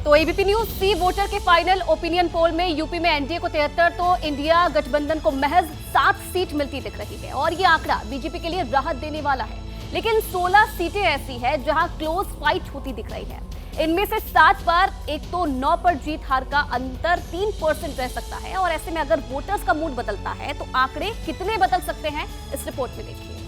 तो ABP news सी voter के final opinion poll में यूपी में एनडीए को 73 तो इंडिया गठबंधन को महज 7 सीट मिलती दिख रही है और ये आंकड़ा बीजेपी के लिए राहत देने वाला है। लेकिन 16 सीटें ऐसी हैं जहां क्लोज फाइट होती दिख रही है। इनमें से 7 पर एक तो 9 पर जीत हार का अंतर 3% रह सकता है और ऐसे में अगर वोटर्स का मूड बदलता है तो आंकड़े कितने बदल सकते हैं, इस रिपोर्ट में देखिए।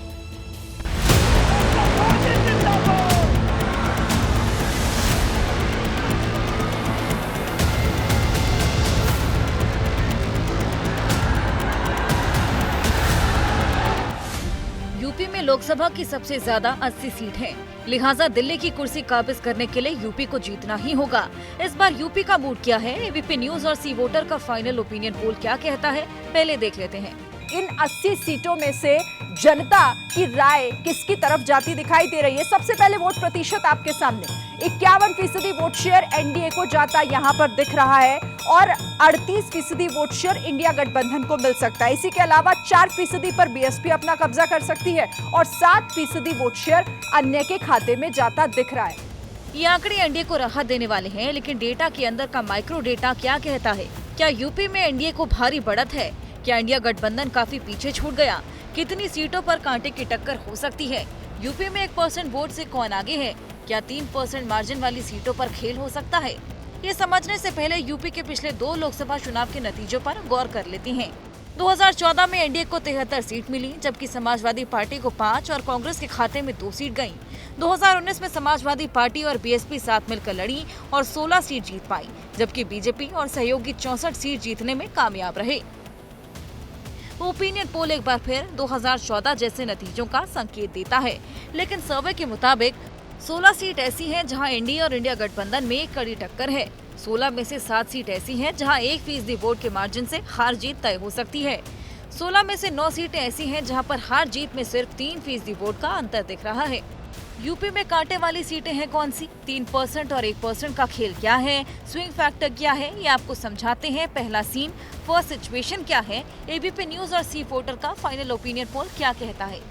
यूपी में लोकसभा की सबसे ज्यादा 80 सीट है, लिहाजा दिल्ली की कुर्सी काबिज करने के लिए यूपी को जीतना ही होगा। इस बार यूपी का मूड क्या है, एबीपी न्यूज और सी वोटर का फाइनल ओपिनियन पोल क्या कहता है, पहले देख लेते हैं। इन 80 सीटों में से जनता की राय किसकी तरफ जाती दिखाई दे रही है। सबसे पहले वोट प्रतिशत आपके सामने 51% वोट शेयर एनडीए को जाता यहां पर दिख रहा है और 38% वोट शेयर इंडिया गठबंधन को मिल सकता है। इसी के अलावा 4% पर बीएसपी अपना कब्जा कर सकती है और 7% वोट शेयर अन्य के खाते में जाता दिख रहा है। ये आंकड़े एनडीए को राहत देने वाले हैं, लेकिन डेटा के अंदर का माइक्रो डेटा क्या कहता है? क्या यूपी में एनडीए को भारी बढ़त है? क्या इंडिया गठबंधन काफी पीछे छूट गया? कितनी सीटों पर कांटे की टक्कर हो सकती है? यूपी में 1% वोट से कौन आगे है? क्या 3% मार्जिन वाली सीटों पर खेल हो सकता है? ये समझने से पहले यूपी के पिछले 2 लोकसभा चुनाव के नतीजों पर गौर कर लेते हैं। 2014 में एनडीए को 73 सीट मिली, जबकि समाजवादी पार्टी को 5 और कांग्रेस के खाते में 2 सीट गयी। 2019 में समाजवादी पार्टी और बीएसपी साथ मिलकर लड़ी और 16 सीट जीत पाई, जबकि बीजेपी और सहयोगी 64 सीट जीतने में कामयाब रहे। ओपिनियन पोल एक बार फिर 2014 जैसे नतीजों का संकेत देता है, लेकिन सर्वे के मुताबिक 16 सीट ऐसी हैं जहां एनडीए और इंडिया गठबंधन में कड़ी टक्कर है। 16 में से 7 सीट ऐसी हैं जहां 1% वोट के मार्जिन से हार जीत तय हो सकती है। 16 में से 9 सीटें ऐसी हैं जहां पर हार जीत में सिर्फ 3% वोट का अंतर दिख रहा है। यूपी में कांटे वाली सीटें हैं कौन सी? 3% और 1% का खेल क्या है? स्विंग फैक्टर क्या है? ये आपको समझाते हैं। पहला सीन, फर्स्ट सिचुएशन क्या है? एबीपी न्यूज और सी वोटर का फाइनल ओपिनियन पोल क्या कहता है?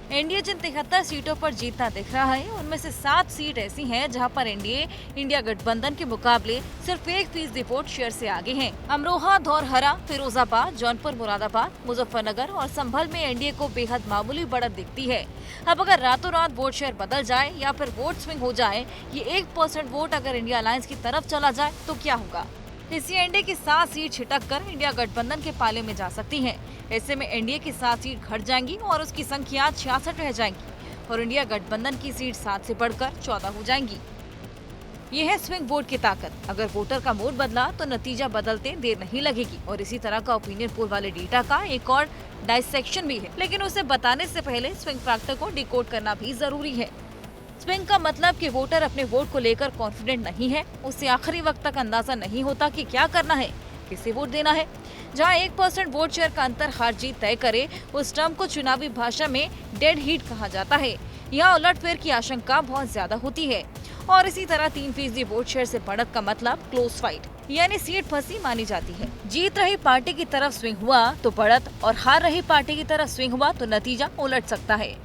एनडीए जिन 73 सीटों पर जीतना दिख रहा है, उनमें से 7 सीट ऐसी हैं जहां पर एनडीए इंडिया गठबंधन के मुकाबले सिर्फ 1% वोट शेयर से आगे हैं। अमरोहा, धौरहरा, फिरोजाबाद, जौनपुर, मुरादाबाद, मुजफ्फरनगर और संभल में एनडीए को बेहद मामूली बढ़त दिखती है। अब अगर रातों रात वोट शेयर बदल जाए या फिर वोट स्विंग हो जाए, ये 1% वोट अगर इंडिया अलायंस की तरफ चला जाए तो क्या होगा? इसी एनडीए की 7 सीट छिटक कर इंडिया गठबंधन के पाले में जा सकती हैं। ऐसे में एनडीए की 7 सीट घट जाएंगी और उसकी संख्या 66 रह जाएंगी और इंडिया गठबंधन की सीट 7 से बढ़कर 14 हो जाएंगी। ये है स्विंग वोट की ताकत। अगर वोटर का मूड बदला तो नतीजा बदलते देर नहीं लगेगी। और इसी तरह का ओपिनियन पोल वाले डेटा का एक और डाइसेक्शन भी है, लेकिन उसे बताने से पहले स्विंग फैक्टर को डिकोड करना भी जरूरी है। स्विंग का मतलब कि वोटर अपने वोट को लेकर कॉन्फिडेंट नहीं है, उससे आखिरी वक्त तक अंदाजा नहीं होता कि क्या करना है, किसे वोट देना है। जहां 1% वोट शेयर का अंतर हार जीत तय करे, उस टर्म को चुनावी भाषा में डेड हीट कहा जाता है। यहाँ उलटफेर की आशंका बहुत ज्यादा होती है। और इसी तरह 3% वोट शेयर से बढ़त का मतलब क्लोज फाइट, यानी सीट फंसी मानी जाती है। जीत रही पार्टी की तरफ स्विंग हुआ तो बढ़त और हार रही पार्टी की तरफ स्विंग हुआ तो नतीजा उलट सकता है।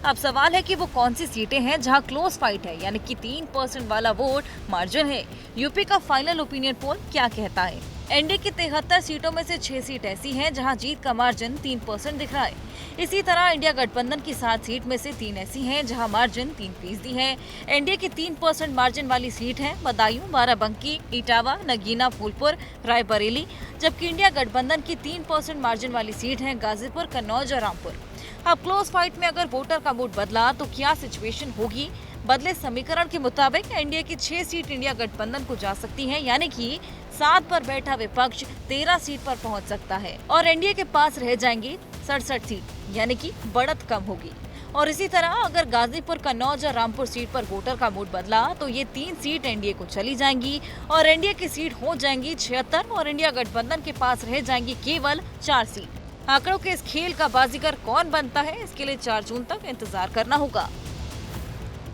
अब सवाल है कि वो कौन सी सीटें हैं जहां क्लोज फाइट है, यानी कि 3% वाला वोट मार्जिन है। यूपी का फाइनल ओपिनियन पोल क्या कहता है? एनडीए की 73 सीटों में से 6 सीट ऐसी हैं जहां जीत का मार्जिन 3% दिख रहा है। इसी तरह इंडिया गठबंधन की 7 सीट में से 3 ऐसी हैं जहां मार्जिन 3% है। एनडीए की 3% मार्जिन वाली सीट है बदायूं, बाराबंकी, इटावा, नगीना, फूलपुर, रायबरेली, जबकि इंडिया गठबंधन की 3% मार्जिन वाली सीट है गाजीपुर, कन्नौज और रामपुर। अब क्लोज फाइट में अगर वोटर का मूड बदला तो क्या सिचुएशन होगी? बदले समीकरण के मुताबिक एनडीए की 6 सीट इंडिया गठबंधन को जा सकती हैं, यानी कि 7 पर बैठा विपक्ष 13 सीट पर पहुंच सकता है और एनडीए के पास रह जाएंगी 67 सीट, यानी कि बढ़त कम होगी। और इसी तरह अगर गाजीपुर, कन्नौज और रामपुर सीट पर वोटर का मूड बदला तो ये 3 सीट एनडीए को चली जाएंगी और एनडीए की सीट हो जाएंगी 76 और इंडिया गठबंधन के पास रह जाएंगी केवल 4 सीट। आंकड़ों के इस खेल का बाजीगर कौन बनता है, इसके लिए 4 जून तक इंतजार करना होगा।